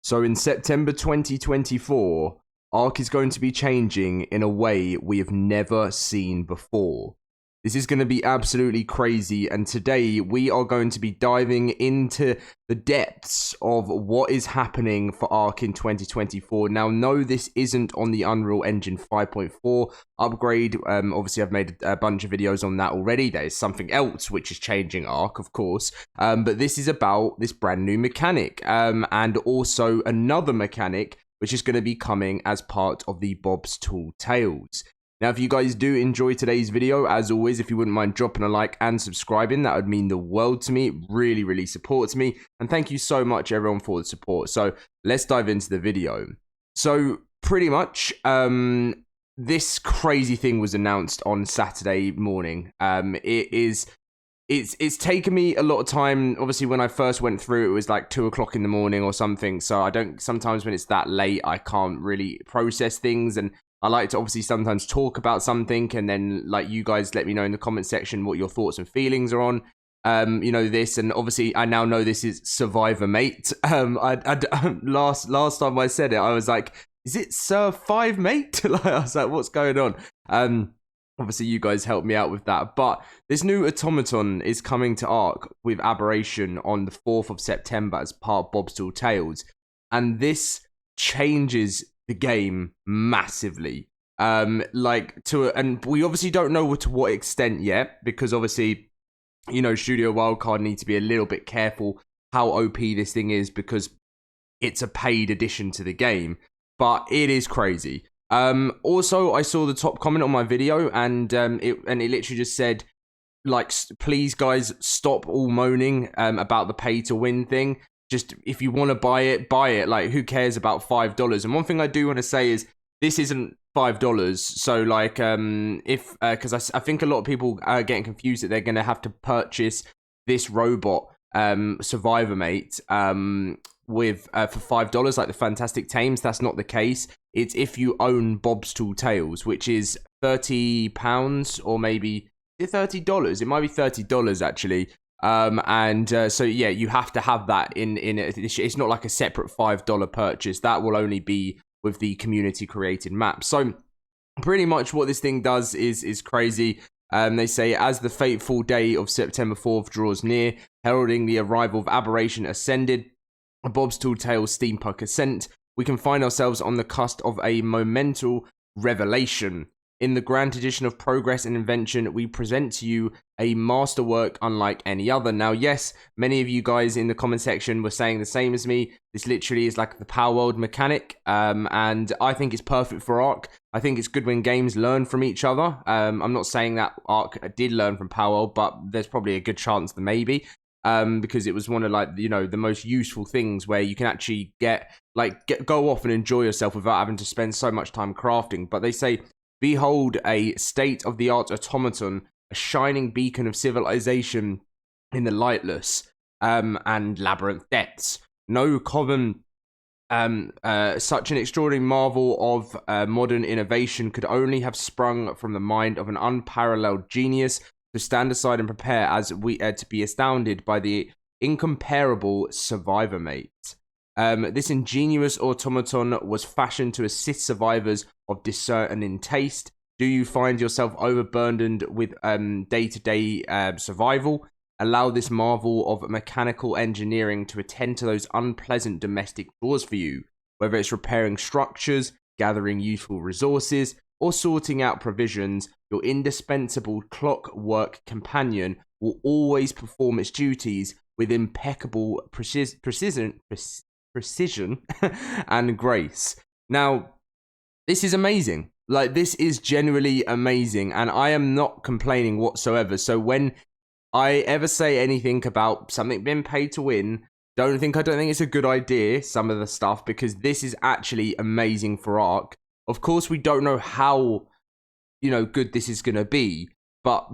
So in September 2024, ARK is going to be changing in a way we have never seen before. This is going to be absolutely crazy, and today we are going to be diving into the depths of what is happening for ARK in 2024. Now, no, this isn't on the Unreal Engine 5.4 upgrade. Obviously, I've made a bunch of videos on that already. There is something else which is changing ARK, of course, but this is about this brand new mechanic, and also another mechanic which is going to be coming as part of the Bob's Tall Tales. Now, if you guys do enjoy today's video, as always, if you wouldn't mind dropping a like and subscribing, that would mean the world to me. It really, really supports me. And thank you so much, everyone, for the support. So let's dive into the video. So pretty much, this crazy thing was announced on Saturday morning. It's taken me a lot of time. Obviously, when I first went through, it was like 2 o'clock in the morning or something. So sometimes when it's that late, I can't really process things. And I like to obviously sometimes talk about something, and then like you guys let me know in the comment section what your thoughts and feelings are on, this. And obviously I now know this is Survivor Mate. Last time I said it, I was like, is it Sir 5 Mate? Like, I was like, what's going on? Obviously you guys helped me out with that. But this new automaton is coming to ARK with Aberration on the 4th of September as part of Bob's Tall Tales, and this changes the game massively. And we obviously don't know to what extent yet, because obviously, Studio Wildcard need to be a little bit careful how OP this thing is, because it's a paid addition to the game. But it is crazy. Also, I saw the top comment on my video, and it literally just said, like, please guys, stop all moaning about the pay to win thing. Just, if you want to buy it, buy it. Like, who cares about $5? And one thing I do want to say is, this isn't $5. So, like, because I think a lot of people are getting confused that they're going to have to purchase this robot, Survivor Mate, with for $5, like the Fantastic Tames. That's not the case. It's if you own Bob's Tall Tales, which is £30 or maybe $30. It might be $30 actually. So yeah, you have to have that in it. It's not like a separate $5 purchase. That will only be with the community created map. So pretty much what this thing does is crazy. They say, as the fateful day of September 4th draws near, heralding the arrival of Aberration Ascended, a Bob's Tall Tales steampunk ascent, we can find ourselves on the cusp of a monumental revelation. In the grand tradition of progress and invention, we present to you a masterwork unlike any other. Now, yes, many of you guys in the comment section were saying the same as me. This literally is like the Power World mechanic, and I think it's perfect for ARK. I think it's good when games learn from each other. I'm not saying that ARK did learn from Power World, but there's probably a good chance that maybe. Because it was one of, like, the most useful things where you can actually go off and enjoy yourself without having to spend so much time crafting. But they say, behold a state-of-the-art automaton, a shining beacon of civilization in the lightless and labyrinth depths. No common, such an extraordinary marvel of modern innovation could only have sprung from the mind of an unparalleled genius. To stand aside and prepare as we to be astounded by the incomparable Survivor Mate. This ingenious automaton was fashioned to assist survivors of discerning taste. Do you find yourself overburdened with day-to-day survival? Allow this marvel of mechanical engineering to attend to those unpleasant domestic chores for you, whether it's repairing structures, gathering useful resources, or sorting out provisions. Your indispensable clockwork companion will always perform its duties with impeccable precision and grace. Now, this is amazing. Like, this is genuinely amazing, and I am not complaining whatsoever. So when I ever say anything about something being paid to win, I don't think it's a good idea, some of the stuff, because this is actually amazing for ARK. Of course, we don't know how good this is going to be, but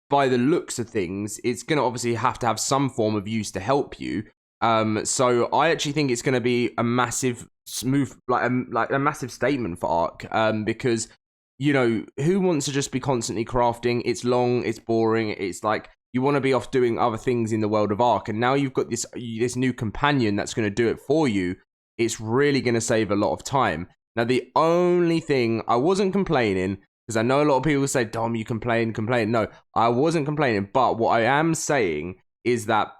by the looks of things, it's going to obviously have to have some form of use to help you. So I actually think it's going to be a massive move, like a massive statement for ARK, because who wants to just be constantly crafting? It's long, it's boring, it's like you want to be off doing other things in the world of ARK, and now you've got this new companion that's going to do it for you. it's really going to save a lot of time. Now, the only thing I wasn't complaining, because I know a lot of people say, Dom, you complain. No, I wasn't complaining. But what I am saying is that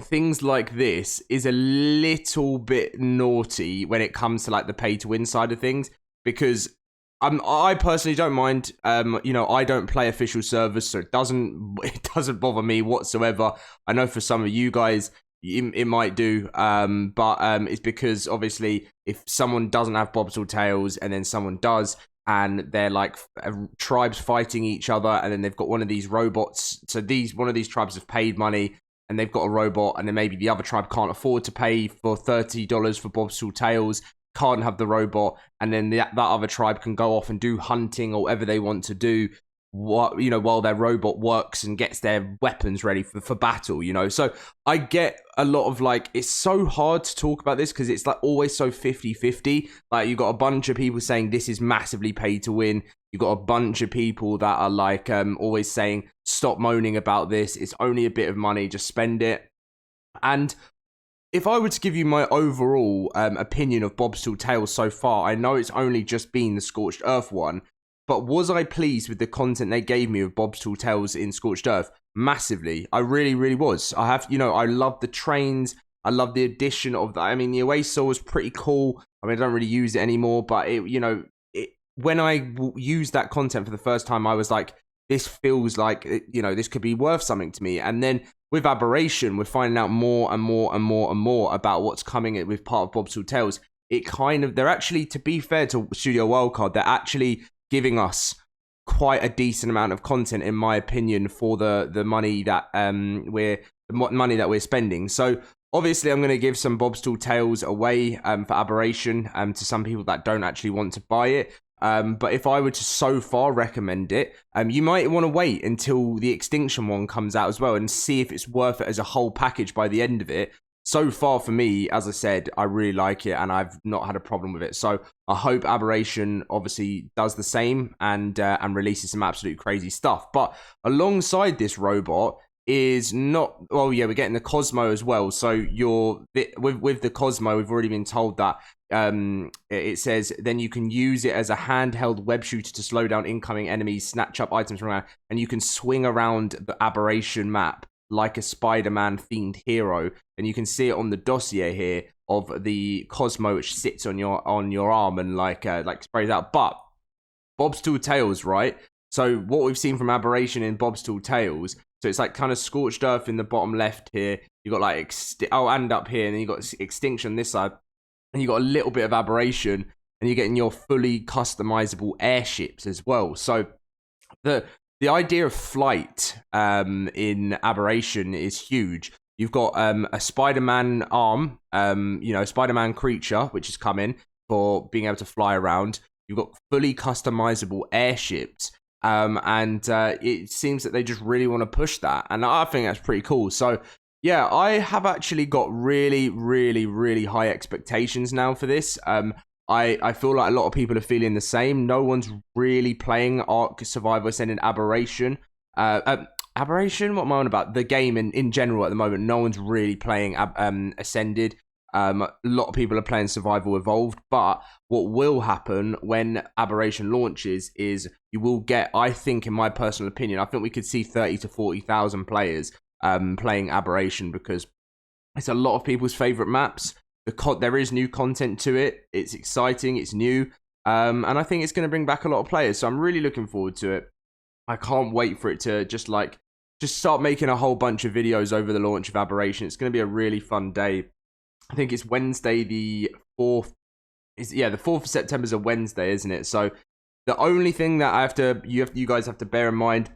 things like this is a little bit naughty when it comes to like the pay to win side of things, because I personally don't mind. I don't play official servers, so it doesn't bother me whatsoever. I know for some of you guys it might do, but it's because obviously if someone doesn't have bobs or tails and then someone does, and they're like tribes fighting each other, and then they've got one of these robots. So one of these tribes have paid money, and they've got a robot, and then maybe the other tribe can't afford to pay for $30 for bobs or tails, can't have the robot, and then that other tribe can go off and do hunting or whatever they want to do, while their robot works and gets their weapons ready for battle, So I get a lot of like, it's so hard to talk about this because it's like always so 50-50. Like, you got a bunch of people saying this is massively pay to win. You got a bunch of people that are like always saying, stop moaning about this. It's only a bit of money, just spend it. And if I were to give you my overall opinion of Bob's Tall Tales so far, I know it's only just been the Scorched Earth one, but was I pleased with the content they gave me of Bob's Tall Tales in Scorched Earth? Massively. I really, really was. I love the trains. I love the addition of that. I mean, the Oasaur was pretty cool. I mean, I don't really use it anymore, but when I used that content for the first time, I was like, this feels like, this could be worth something to me. And then with Aberration, we're finding out more and more and more and more about what's coming with part of Bob's Tall Tales. They're actually, to be fair to Studio Wildcard, they're actually giving us quite a decent amount of content, in my opinion, for the money that we're spending. So obviously, I'm going to give some Bob's Tall Tales away for Aberration to some people that don't actually want to buy it. But if I were to so far recommend it, you might want to wait until the Extinction one comes out as well and see if it's worth it as a whole package by the end of it. So far for me, as I said, I really like it and I've not had a problem with it. So I hope Aberration obviously does the same and releases some absolute crazy stuff. But alongside this robot is we're getting the Cosmo as well. So with the Cosmo, we've already been told that it says then you can use it as a handheld web shooter to slow down incoming enemies, snatch up items from around, and you can swing around the Aberration map like a Spider-Man themed hero. And you can see it on the dossier here of the Cosmo, which sits on your arm and like sprays out. But Bob's Tall Tales, right? So what we've seen from Aberration in Bob's Tall Tales, so it's like kind of Scorched Earth in the bottom left here. You got like and up here, and then you got Extinction on this side, and you got a little bit of Aberration, and you're getting your fully customizable airships as well. So the idea of flight in Aberration is huge. You've got a Spider-Man arm, a Spider-Man creature, which is coming for being able to fly around. You've got fully customizable airships. And it seems that they just really want to push that. And I think that's pretty cool. So, yeah, I have actually got really, really, really high expectations now for this. I feel like a lot of people are feeling the same. No one's really playing ARK Survival Ascended Aberration. Aberration? What am I on about? The game in general at the moment. No one's really playing Ascended. A lot of people are playing Survival Evolved. But what will happen when Aberration launches is you will get, I think, in my personal opinion, I think we could see 30 to 40,000 players playing Aberration because it's a lot of people's favorite maps. There is new content to it. It's exciting. It's new. And I think it's going to bring back a lot of players. So I'm really looking forward to it. I can't wait for it to just start making a whole bunch of videos over the launch of Aberration. It's going to be a really fun day. I think it's Wednesday the 4th. The 4th of September is a Wednesday, isn't it? So the only thing that you guys have to bear in mind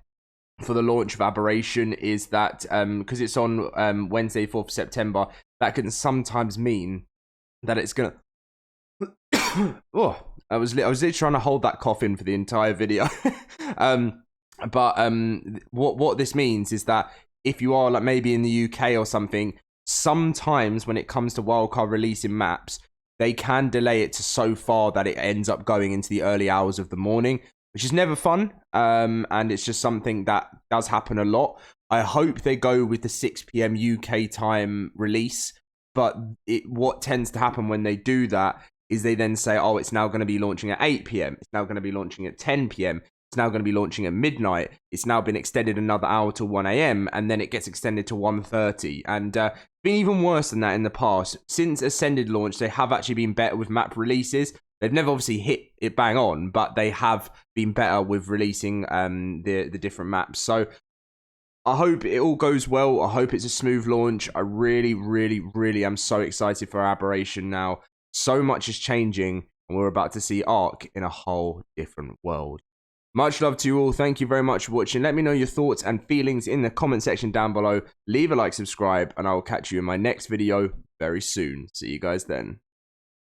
for the launch of Aberration is that because it's on Wednesday, 4th of September, that can sometimes mean that it's gonna. I was literally trying to hold that cough in for the entire video. What this means is that if you are like maybe in the UK or something, sometimes when it comes to wildcard releasing maps, they can delay it to so far that it ends up going into the early hours of the morning, which is never fun. And it's just something that does happen a lot. I hope they go with the 6 p.m. UK time release, But what tends to happen when they do that is they then say, oh, it's now going to be launching at 8 p.m. It's now going to be launching at 10 p.m. It's now going to be launching at midnight. It's now been extended another hour to 1 a.m. and then it gets extended to 1:30. And it's been even worse than that in the past. Since Ascended launch, they have actually been better with map releases. They've never obviously hit it bang on, but they have been better with releasing the different maps. So I hope it all goes well. I hope it's a smooth launch. I really, really, really am so excited for Aberration now. So much is changing, and we're about to see ARK in a whole different world. Much love to you all. Thank you very much for watching. Let me know your thoughts and feelings in the comment section down below. Leave a like, subscribe, and I will catch you in my next video very soon. See you guys then.